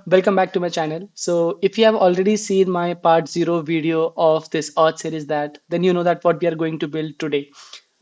Welcome back to my channel. So if you have already seen my part 0 video of this auth series then you know that what we are going to build today.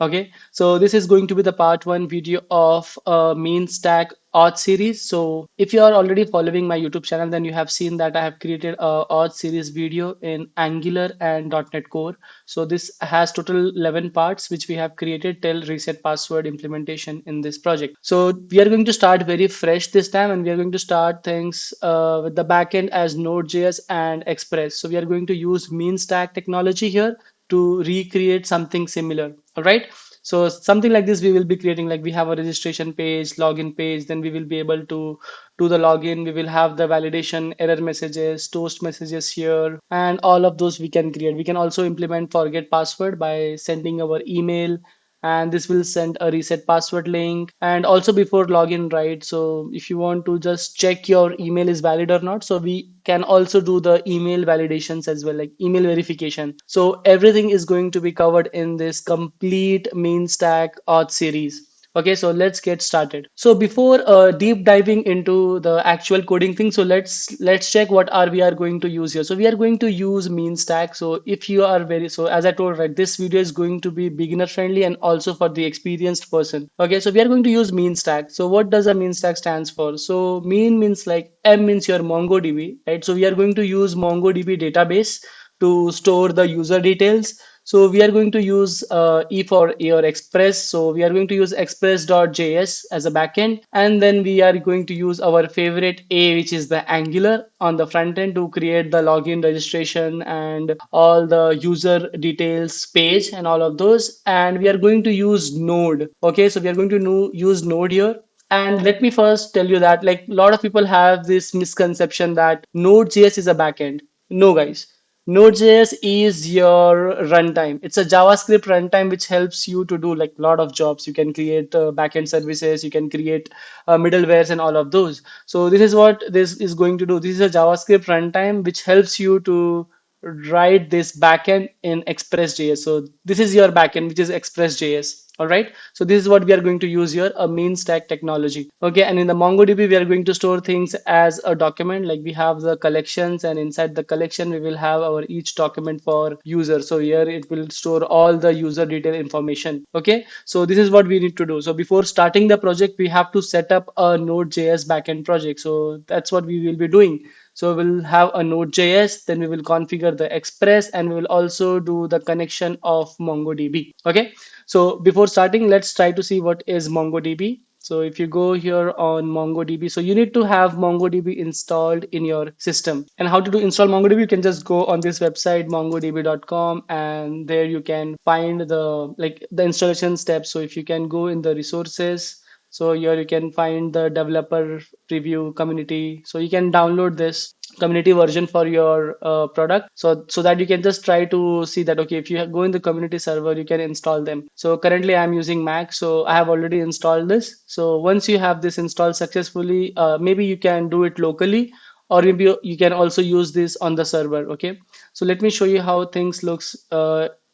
Okay, so this is going to be the part 1 video of main stack auth series. So if you are already following my YouTube channel, then you have seen that I have created a auth series video in Angular and .NET Core. So this has total 11 parts which we have created till reset password implementation in this project. So we are going to start very fresh this time, and we are going to start things with the backend as Node.js and Express. So we are going to use mean stack technology here to recreate something similar. All right. So something like this we will be creating, like we have a registration page, login page, then we will be able to do the login. We will have the validation, error messages, toast messages here, and all of those we can create. We can also implement forget password by sending our email, and this will send a reset password link. And also before login, right? So if you want to just check your email is valid or not, so we can also do the email validations as well, like email verification. So everything is going to be covered in this complete main stack auth series. Okay, so let's get started. So before deep diving into the actual coding thing, so let's check what are we are going to use here. So we are going to use mean stack. So if you are very, so as I told, right, this video is going to be beginner friendly and also for the experienced person. Okay, so we are going to use mean stack. So what does a mean stack stands for? So mean means, like, M means your MongoDB, right? So we are going to use MongoDB database to store the user details. So we are going to use E for A or Express. So we are going to use Express.js as a backend, and then we are going to use our favorite A, which is the Angular, on the front end to create the login, registration, and all the user details page and all of those. And we are going to use Node. Okay, so we are going to use Node here. And let me first tell you that, like, a lot of people have this misconception that Node.js is a backend. No, guys. Node.js is your runtime. It's a JavaScript runtime which helps you to do like a lot of jobs. You can create backend services, you can create middlewares and all of those. So this is what this is going to do. This is a JavaScript runtime which helps you to write this backend in Express.js. So this is your backend, which is Express.js. All right. So this is what we are going to use here, a mean stack technology. Okay. And in the MongoDB, we are going to store things as a document. Like we have the collections, and inside the collection, we will have our each document for user. So here it will store all the user detail information. Okay. So this is what we need to do. So before starting the project, we have to set up a Node.js backend project. So that's what we will be doing. So we'll have a Node.js, then we will configure the Express, and we will also do the connection of MongoDB. Okay. So before starting, let's try to see what is MongoDB. So if you go here on MongoDB, so you need to have MongoDB installed in your system. And how to do install MongoDB? You can just go on this website mongodb.com, and there you can find the installation steps. So if you can go in the resources, so here you can find the developer preview community. So you can download this community version for your product, so that you can just try to see that, okay, if you go in the community server, you can install them. So currently I'm using Mac, so I have already installed this. So once you have this installed successfully, maybe you can do it locally, or maybe you can also use this on the server. Okay, so let me show you how things looks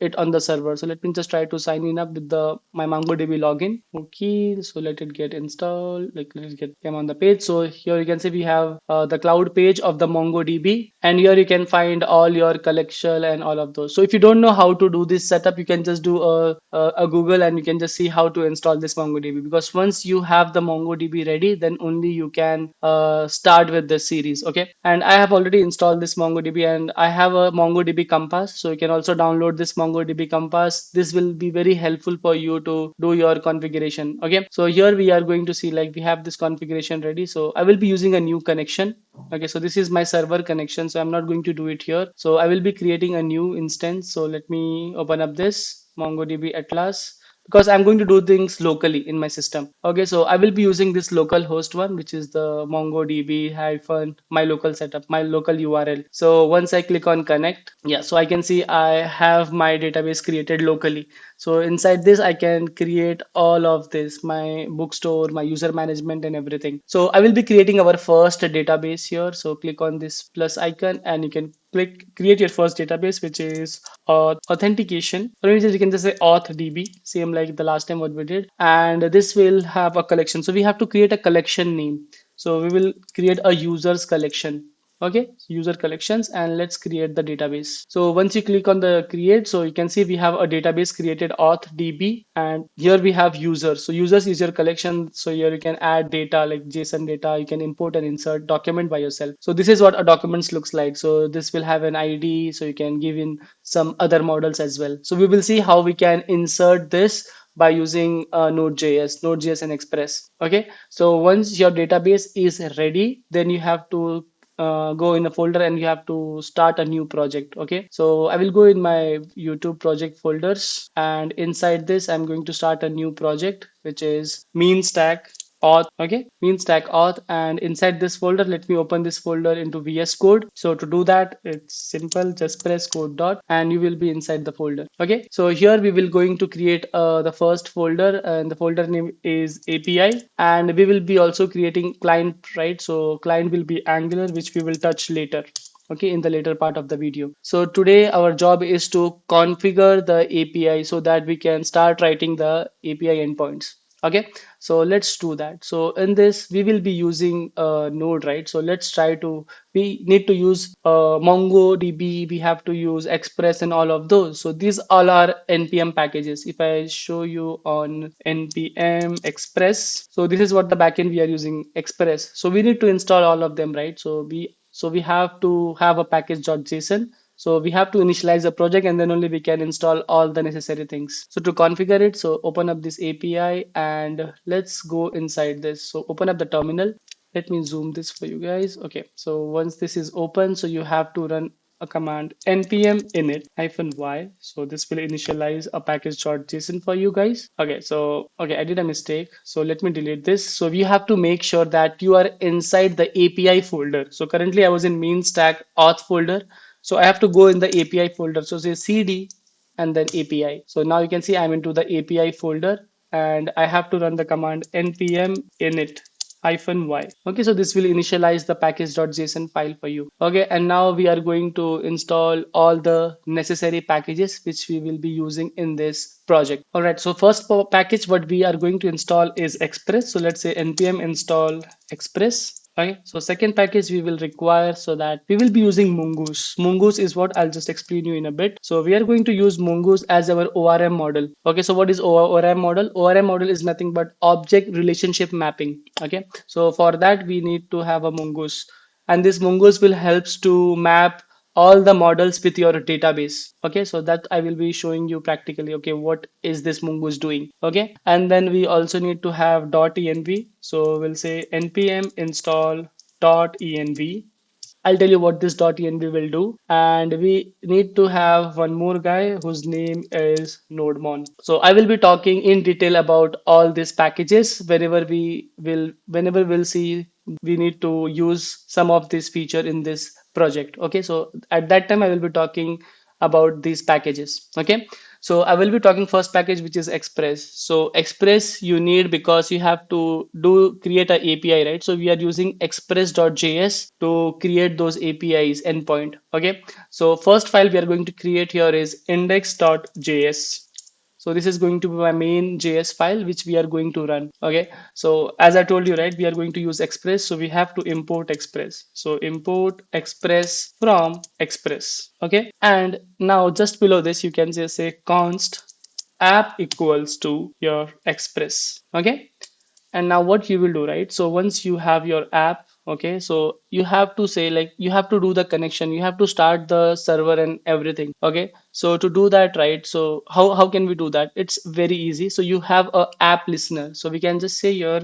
it on the server. So let me just try to sign in up with the my MongoDB login. Okay, so let it get installed. Like, let it get come on the page. So here you can see we have the cloud page of the MongoDB, and here you can find all your collection and all of those. So if you don't know how to do this setup, you can just do a Google, and you can just see how to install this MongoDB. Because once you have the MongoDB ready, then only you can start with this series. Okay, and I have already installed this MongoDB, and I have a MongoDB Compass, so you can also download this MongoDB Compass. This will be very helpful for you to do your configuration. Okay, so here we are going to see, like, we have this configuration ready. So I will be using a new connection. Okay, so this is my server connection, so I'm not going to do it here. So I will be creating a new instance. So let me open up this MongoDB Atlas, because I'm going to do things locally in my system. Okay, so I will be using this local host one, which is the MongoDB hyphen my local setup, my local URL. So once I click on connect, yeah, so I can see I have my database created locally. So inside this, I can create all of this, my bookstore, my user management, and everything. So I will be creating our first database here. So click on this plus icon, and you can click create your first database, which is authentication, or you can just say auth.db, same like the last time what we did. And this will have a collection. So we have to create a collection name. So we will create a users collection. Okay, user collections, and let's create the database. So once you click on the create, so you can see we have a database created auth.db, and here we have users. So users is your collection. So here you can add data like JSON data, you can import and insert document by yourself. So this is what a document looks like. So this will have an ID, so you can give in some other models as well. So we will see how we can insert this by using Node.js and Express. Okay, so once your database is ready, then you have to go in a folder and you have to start a new project. Okay, so I will go in my YouTube project folders, and inside this I'm going to start a new project which is mean stack auth. Okay, mean stack auth, and inside this folder, let me open this folder into VS Code. So to do that, it's simple, just press code dot and you will be inside the folder. Okay, so here we will going to create the first folder, and the folder name is API, and we will be also creating client, right? So client will be Angular, which we will touch later, okay, in the later part of the video. So today our job is to configure the API so that we can start writing the API endpoints. Okay, so let's do that. So in this we will be using Node, right? So let's try to, we need to use MongoDB, we have to use Express and all of those. So these all are npm packages. If I show you on npm Express, so this is what the backend we are using, Express. So we need to install all of them, right? So we have to have a package.json. So we have to initialize the project, and then only we can install all the necessary things. So to configure it, so open up this API and let's go inside this. So open up the terminal. Let me zoom this for you guys. Okay, so once this is open, so you have to run a command npm init -y. So this will initialize a package.json for you guys. Okay, so okay, I did a mistake. So let me delete this. So you have to make sure that you are inside the API folder. So currently I was in main stack auth folder. So I have to go in the API folder. So say cd and then API. So now you can see I'm into the API folder, and I have to run the command npm init -y. Okay, so this will initialize the package.json file for you. Okay, and now we are going to install all the necessary packages which we will be using in this project. All right, so first package what we are going to install is Express. So let's say npm install Express. Okay, so second package we will require, so that we will be using Mongoose. Mongoose is what I'll just explain you in a bit. So we are going to use Mongoose as our ORM model. Okay, so what is ORM model? ORM model is nothing but object relationship mapping. Okay, so for that we need to have a Mongoose, and this Mongoose will helps to map all the models with your database. Okay, so that I will be showing you practically. Okay, what is this mongoose doing? Okay, and then we also need to have .env. So we'll say npm install .env. I'll tell you what this .env will do, and we need to have one more guy whose name is nodemon. So I will be talking in detail about all these packages whenever we'll see we need to use some of this feature in this project. Okay, so at that time I will be talking about these packages. Okay, so I will be talking first package, which is Express. So Express you need because you have to do create a API, right? So we are using Express.js to create those APIs endpoint. Okay, so first file we are going to create here is index.js. So this is going to be my main JS file which we are going to run. Okay, so as I told you, right, we are going to use Express, so we have to import Express. So import Express from Express. Okay, and now just below this you can just say const app equals to your Express. Okay, and now what you will do, right? So once you have your app, okay, so you have to say, like, you have to do the connection, you have to start the server and everything. Okay, so to do that, right, so how can we do that? It's very easy. So you have a app listener, so we can just say your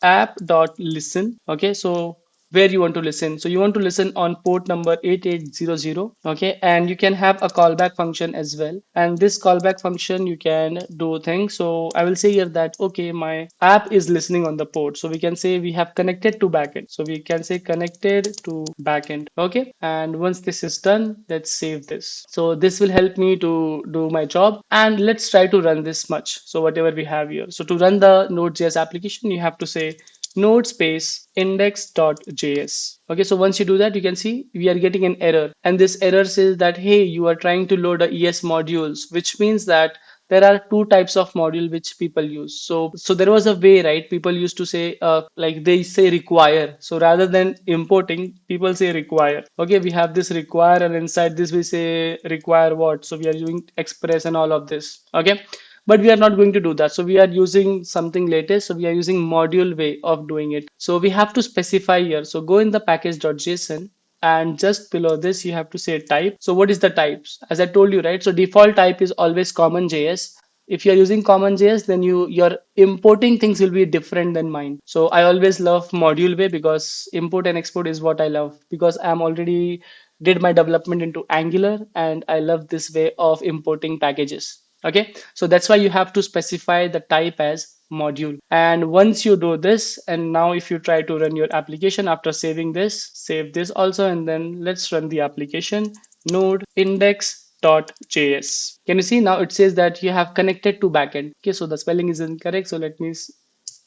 app dot listen. Okay, so where you want to listen, so you want to listen on port number 8800. Okay, and you can have a callback function as well, and this callback function you can do things. So I will say here that okay, my app is listening on the port, so we can say we have connected to backend, so we can say connected to backend. Okay, and once this is done, let's save this. So this will help me to do my job, and let's try to run this much. So whatever we have here, so to run the Node.js application, you have to say node space index.js. Okay, so once you do that, you can see we are getting an error, and this error says that hey, you are trying to load a ES modules, which means that there are two types of module which people use. So there was a way, right? People used to say like they say require. So rather than importing, people say require. Okay, we have this require, and inside this we say require what? So we are using express and all of this. Okay, but we are not going to do that. So we are using something latest. So we are using module way of doing it. So we have to specify here. So go in the package.json, and just below this you have to say type. So what is the types? As I told you, right? So default type is always common JS. If you're using common JS, then your importing things will be different than mine. So I always love module way because import and export is what I love, because I'm already did my development into Angular and I love this way of importing packages. Okay, so that's why you have to specify the type as module. And once you do this, and now if you try to run your application after saving this, save this also, and then let's run the application. Node index.js. Can you see now it says that you have connected to backend? Okay, so the spelling is incorrect, so let me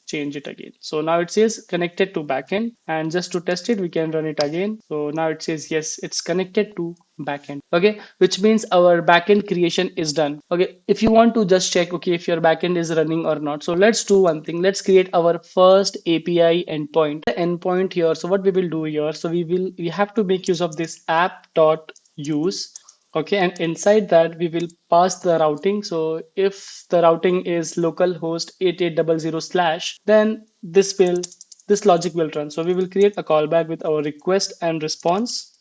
change it again. So now it says connected to backend, and just to test it we can run it again. So now it says yes, it's connected to backend. Okay, which means our backend creation is done. Okay, if you want to just check, okay, if your backend is running or not, so let's do one thing. Let's create our first API endpoint. The endpoint here, so what we will do here, so we have to make use of this app.use. Okay, and inside that we will pass the routing. So if the routing is localhost 8800 slash, then this logic will run. So we will create a callback with our request and response.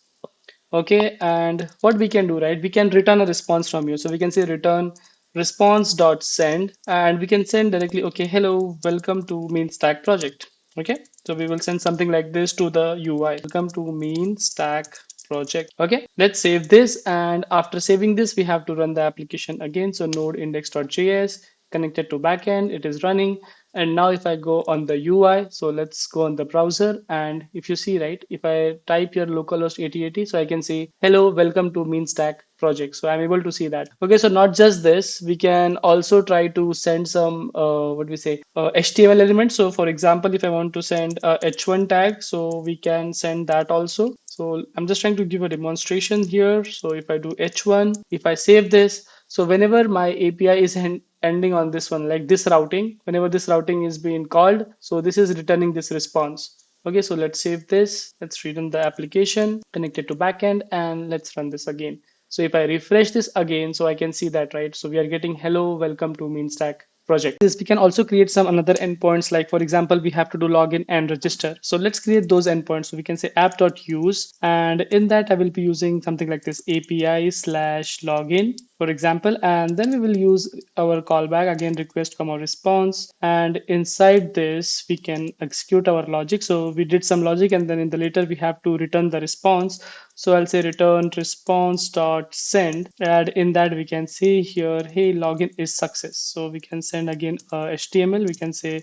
Okay, and what we can do, right? We can return a response from you. So we can say return response dot send, and we can send directly, okay, hello, welcome to main stack project. Okay, so we will send something like this to the UI. Welcome to main stack project. Okay, let's save this, and after saving this, we have to run the application again. So node index.js connected to backend, it is running. And now if I go on the UI, so let's go on the browser, and if you see, right, if I type your localhost 8080, so I can see hello, welcome to main stack project. So I'm able to see that. Okay, so not just this, we can also try to send some what we say HTML elements. So for example, if I want to send a h1 tag, so we can send that also. So I'm just trying to give a demonstration here. So if I do h1, if I save this, so whenever my API is ending on this one, like this routing, whenever this routing is being called, so this is returning this response. Okay, so let's save this. Let's rerun the application, connect it to backend, and let's run this again. So if I refresh this again, so I can see that, right? So we are getting hello, welcome to main stack project. This we can also create some another endpoints, like for example, we have to do login and register. So let's create those endpoints. So we can say app.use, and in that I will be using something like this API slash login, for example, and then we will use our callback again, request comma response, and inside this we can execute our logic. So we did some logic, and then in the later we have to return the response. So I'll say return response dot send, and in that we can see here, hey, login is success. So we can send again HTML. We can say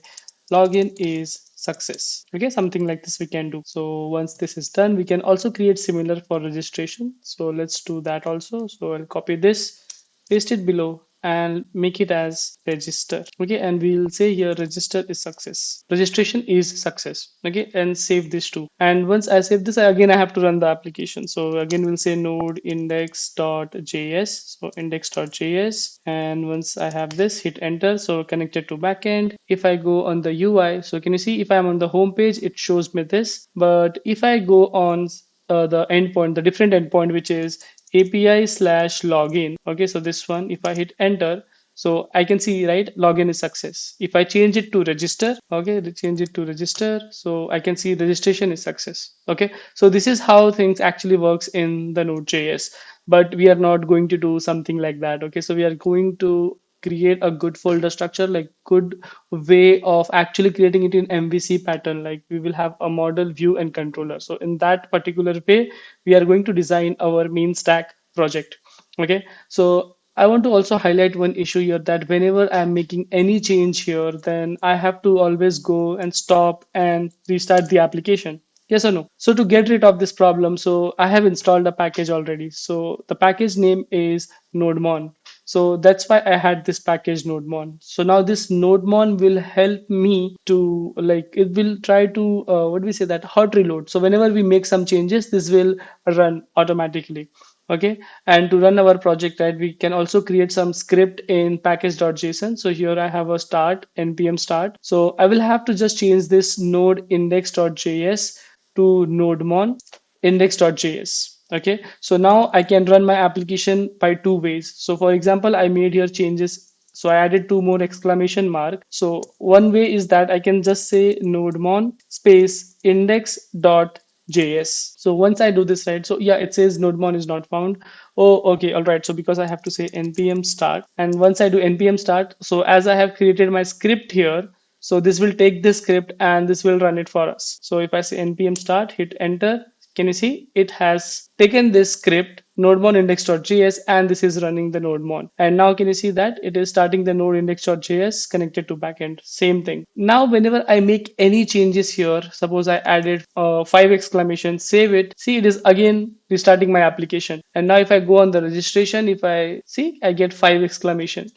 login is success. Okay, something like this we can do. So once this is done, we can also create similar for registration. So let's do that also. So I'll copy this, paste it below, and make it as register. Okay, and we'll say here register is success, registration is success. Okay, and save this too. And once I save this, again I have to run the application. So again we'll say node index.js, so index.js, and once I have this, hit enter. So connected to backend. If I go on the UI, so can you see if I'm on the home page, it shows me this. But if I go on the endpoint, the different endpoint, which is API slash login. Okay, so this one, if I hit enter, so I can see, right, login is success. If I change it to register, okay, change it to register, so I can see registration is success. Okay, so this is how things actually works in the Node.js, but we are not going to do something like that. Okay, so we are going to create a good folder structure, like good way of actually creating it in MVC pattern. Like we will have a model, view, and controller. So in that particular way, we are going to design our main stack project. Okay, so I want to also highlight one issue here, that whenever I'm making any change here, then I have to always go and stop and restart the application. Yes or no? So to get rid of this problem, so I have installed a package already. So the package name is nodemon. So that's why I had this package nodemon. So now this nodemon will help me to, like, it will try to what do we say, that hot reload. So whenever we make some changes, this will run automatically. Okay, and to run our project, right, we can also create some script in package.json. So here I have a start, npm start. So I will have to just change this node index.js to nodemon index.js. Okay, so now I can run my application by two ways. So for example, I made here changes. So I added two more exclamation mark. So one way is that I can just say nodemon space index.js. So once I do this, right, so yeah, it says nodemon is not found. Oh, okay, all right. So because I have to say npm start, and once I do npm start, so as I have created my script here, so this will take this script and this will run it for us. So if I say npm start, hit enter, can you see it has taken this script nodemon index.js and this is running the nodemon. And now can you see that it is starting the node index.js connected to backend. Same thing. Now whenever I make any changes here, suppose I added five exclamations, save it. See, it is again restarting my application. And now if I go on the registration, if I see, I get five exclamation.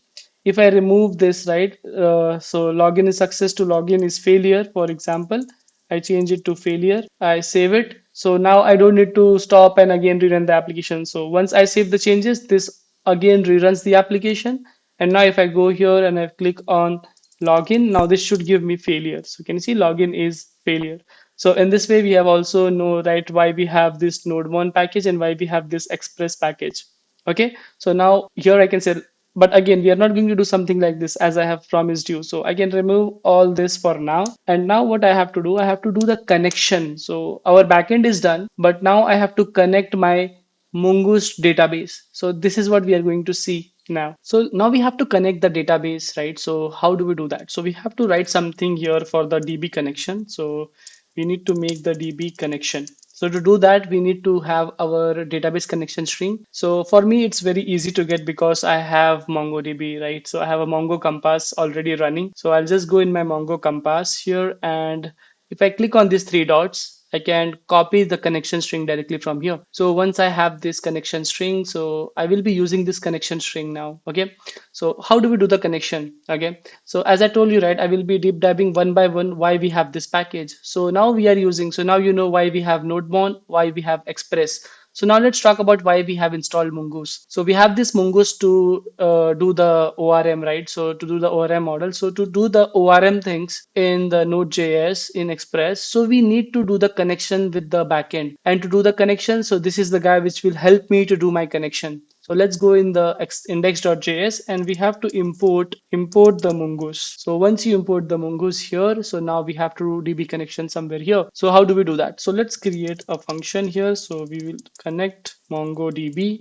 If I remove this, right, so login is success to login is failure, for example, I change it to failure, I save it. So now I don't need to stop and again rerun the application. So once I save the changes, this again reruns the application. And now if I go here and I click on login, now this should give me failure. So can you see login is failure. So in this way, we have also know, right, why we have this node one package and why we have this express package. Okay, so now here I can say, but again, we are not going to do something like this as I have promised you. So I can remove all this for now. And now what I have to do, I have to do the connection. So our backend is done, but now I have to connect my Mongoose database. So this is what we are going to see now. So now we have to connect the database, right? So how do we do that? So we have to write something here for the DB connection. So we need to make the DB connection. So to do that, we need to have our database connection string. So for me, it's very easy to get because I have MongoDB, right? So I have a Mongo Compass already running. So I'll just go in my Mongo Compass here. And if I click on these three dots, I can copy the connection string directly from here. So once I have this connection string, so I will be using this connection string now. Okay. So how do we do the connection? Okay. So as I told you, right, I will be deep diving one by one why we have this package. So now we are using, so now you know why we have Nodemon, why we have Express. So now let's talk about why we have installed Mongoose. So we have this Mongoose to do the ORM, right? So to do the ORM model. So to do the ORM things in the Node.js in Express, so we need to do the connection with the backend. And to do the connection, so this is the guy which will help me to do my connection. So let's go in the index.js and we have to import the Mongoose. So once you import the Mongoose here, so now we have to do DB connection somewhere here. So how do we do that? So let's create a function here. So we will connect MongoDB.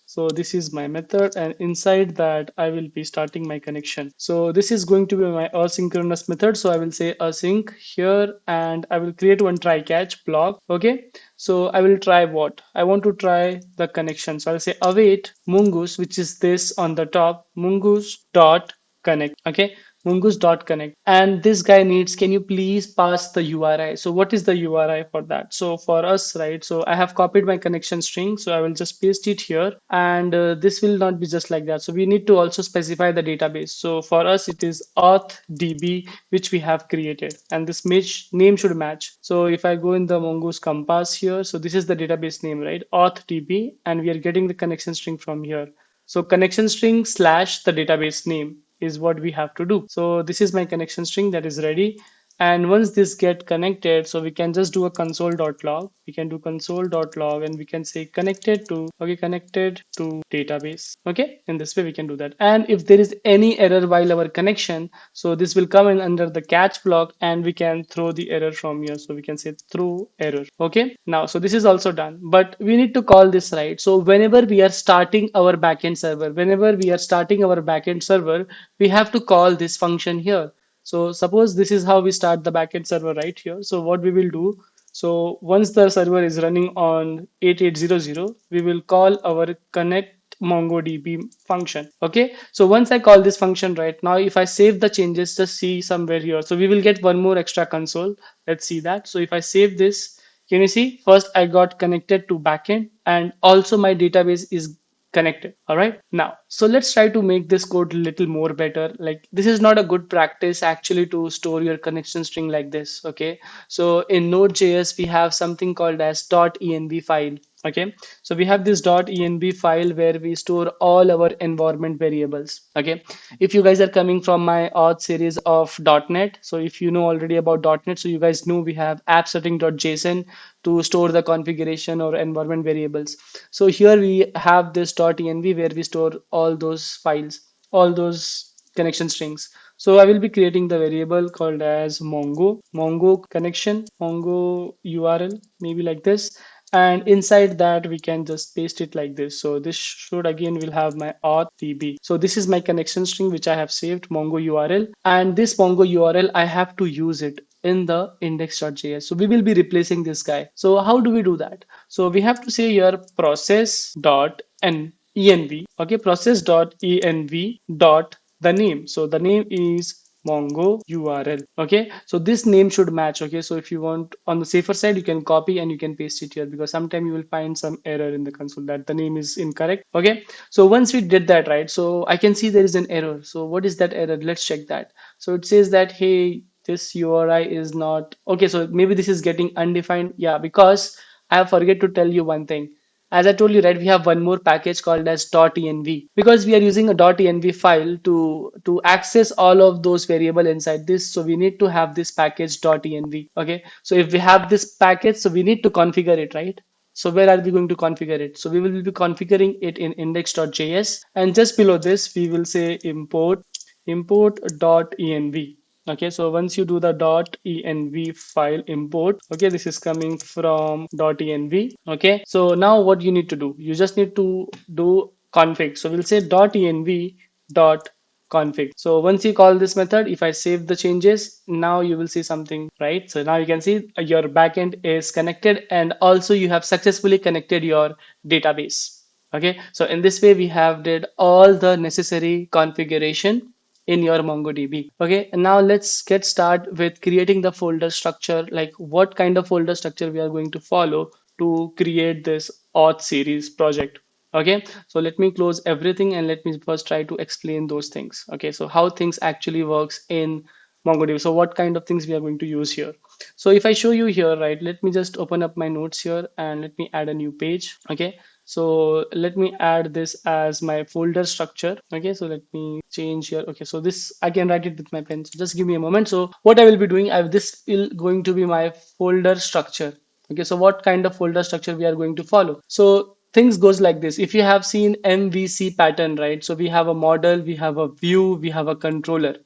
So this is my method, and inside that I will be starting my connection. So this is going to be my asynchronous method. So I will say async here and I will create one try catch block. Okay. So I will try what? I want to try the connection. So I'll say await Mongoose, which is this on the top, Mongoose dot connect. Okay. Mongoose.connect, and this guy needs, can you please pass the URI? So what is the URI for that? So for us, right, so I have copied my connection string, so I will just paste it here, and this will not be just like that. So we need to also specify the database. So for us it is auth.db, which we have created, and this name should match. So if I go in the Mongoose Compass here, so this is the database name, right, auth.db, and we are getting the connection string from here. So connection string slash the database name is what we have to do. So this is my connection string that is ready. And once this get connected, so we can just do a console.log. We can do console.log and we can say connected to, okay, connected to database. Okay, in this way we can do that. And if there is any error while our connection, so this will come in under the catch block and we can throw the error from here. So we can say throw error. Okay, now so this is also done, but we need to call this, right. So whenever we are starting our backend server, we have to call this function here. So suppose this is how we start the backend server right here. So what we will do, so once the server is running on 8800, we will call our connect MongoDB function. Okay, so once I call this function, right, now if I save the changes, just see somewhere here. So we will get one more extra console. Let's see that. So if I save this, can you see? First, I got connected to backend, and also my database is connected. All right. Now, so let's try to make this code a little more better. Like this is not a good practice actually to store your connection string like this. Okay. So in Node.js, we have something called as .env file. Okay, so we have this .env file where we store all our environment variables. Okay, if you guys are coming from my auth series of .NET, so if you know already about .NET, so you guys know we have app setting.json to store the configuration or environment variables. So here we have this .env where we store all those files, all those connection strings. So I will be creating the variable called as Mongo connection, Mongo URL, maybe like this. And inside that we can just paste it like this. So this should again will have my auth db. So this is my connection string which I have saved, Mongo URL, and this Mongo URL I have to use it in the index.js. So we will be replacing this guy. So how do we do that? So we have to say here process dot env. Okay, process dot env dot the name. So the name is Mongo URL. Okay, so this name should match. Okay, so if you want on the safer side, you can copy and you can paste it here, because sometimes you will find some error in the console that the name is incorrect. Okay, so once we did that, right, so I can see there is an error. So what is that error? Let's check that. So it says that, hey, this URI is not okay. So maybe this is getting undefined. Yeah, because I have forget to tell you one thing. As I told you, right, we have one more package called as .env, because we are using a .env file to access all of those variable inside this. So we need to have this package .env. Okay, so if we have this package, so we need to configure it, right? So where are we going to configure it? So we will be configuring it in index.js, and just below this we will say import.env. Okay, so once you do the .env file import, okay, this is coming from .env. Okay, so now what you need to do, you just need to do config. So we'll say .env dot config. So once you call this method, if I save the changes, now you will see something, right? So now you can see your backend is connected, and also you have successfully connected your database. Okay, so in this way we have did all the necessary configuration in your MongoDB. Okay, and now let's get started with creating the folder structure, like what kind of folder structure we are going to follow to create this auth series project. Okay, so let me close everything and let me first try to explain those things. Okay, so how things actually works in MongoDB. So what kind of things we are going to use here. So if I show you here, right, let me just open up my notes here and let me add a new page. Okay, so let me add this as my folder structure. Okay, so let me change here. Okay, so this I can write it with my pen. So just give me a moment. So what I will be doing, this will going to be my folder structure. Okay, so what kind of folder structure we are going to follow? So things goes like this. If you have seen MVC pattern, right? So we have a model, we have a view, we have a controller.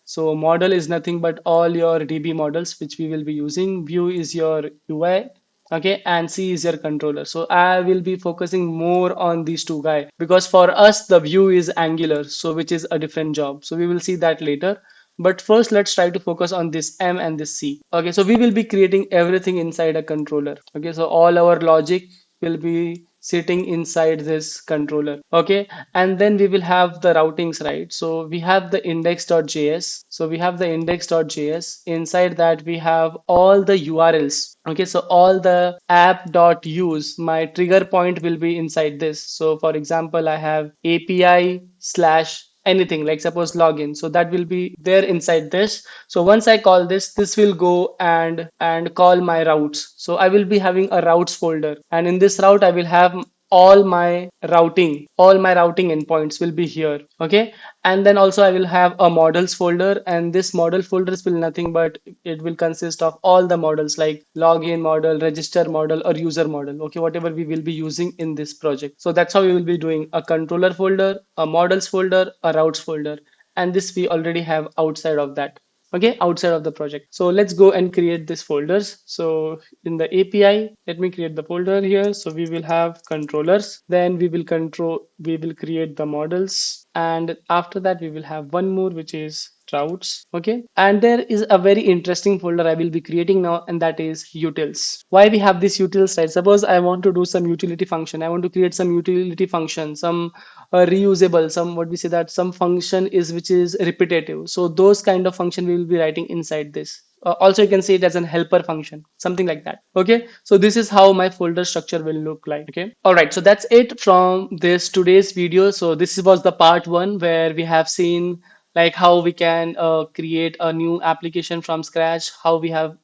So model is nothing but all your DB models which we will be using. View is your UI, okay, and C is your controller. So I will be focusing more on these two guys, because for us the view is Angular, so which is a different job. So we will see that later. But first, let's try to focus on this M and this C. Okay, so we will be creating everything inside a controller. Okay, so all our logic will be sitting inside this controller. Okay, and then we will have the routings, right? So we have the index.js. So we have the index.js. Inside that we have all the URLs. Okay, so all the app.use, my trigger point will be inside this. So for example, I have API slash anything, like suppose login, so that will be there inside this. So once I call this will go and call my routes. So I will be having a routes folder, and in this route I will have all my routing endpoints will be here. Okay, and then also I will have a models folder, and this model folders will nothing but it will consist of all the models like login model, register model, or user model. Okay, whatever we will be using in this project. So that's how we will be doing a controller folder, a models folder, a routes folder, and this we already have outside of that. Okay, outside of the project. So let's go and create these folders. So in the API, let me create the folder here. So we will have controllers, then we will create the models, and after that we will have one more which is routes. Okay, and there is a very interesting folder I will be creating now, and that is utils. Why we have this utils, right? Suppose I want to do some utility function, I want to create some utility function, some reusable, some what we say that some function is which is repetitive. So those kind of function we will be writing inside this. Also you can see it as an helper function, something like that. Okay, so this is how my folder structure will look like. Okay, all right, so that's it from this today's video. So this was the part one where we have seen like how we can create a new application from scratch, how we have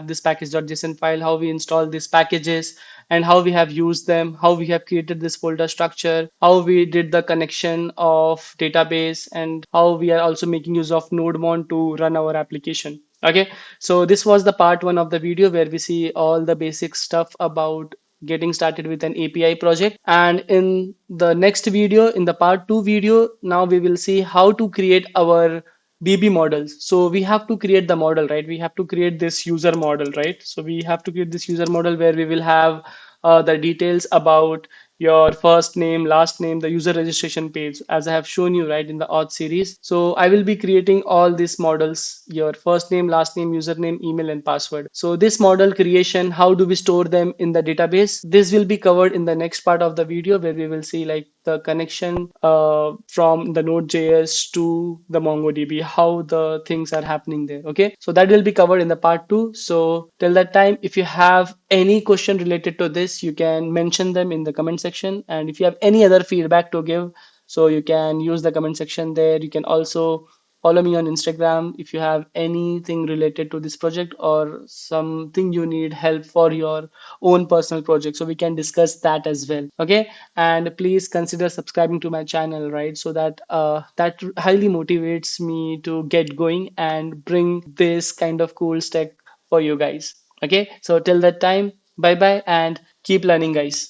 this package.json file, how we install these packages, and how we have used them, how we have created this folder structure, how we did the connection of database, and how we are also making use of nodemon to run our application. Okay, so this was the part one of the video where we see all the basic stuff about getting started with an API project. And in the next video, in the part two video, now we will see how to create our BB models. So we have to create the model, right? We have to create this user model, right? So we have to create this user model where we will have the details about your first name, last name, the user registration page, as I have shown you right in the auth series. So I will be creating all these models, your first name, last name, username, email, and password. So this model creation, how do we store them in the database? This will be covered in the next part of the video where we will see like the connection from the Node.js to the MongoDB, how the things are happening there. Okay, so that will be covered in the part two. So till that time, if you have any question related to this, you can mention them in the comment section. And if you have any other feedback to give, so you can use the comment section there. You can also follow me on Instagram if you have anything related to this project or something you need help for your own personal project, so we can discuss that as well. Okay, and please consider subscribing to my channel, right? So that that highly motivates me to get going and bring this kind of cool stack for you guys. Okay, so till that time, bye bye and keep learning, guys.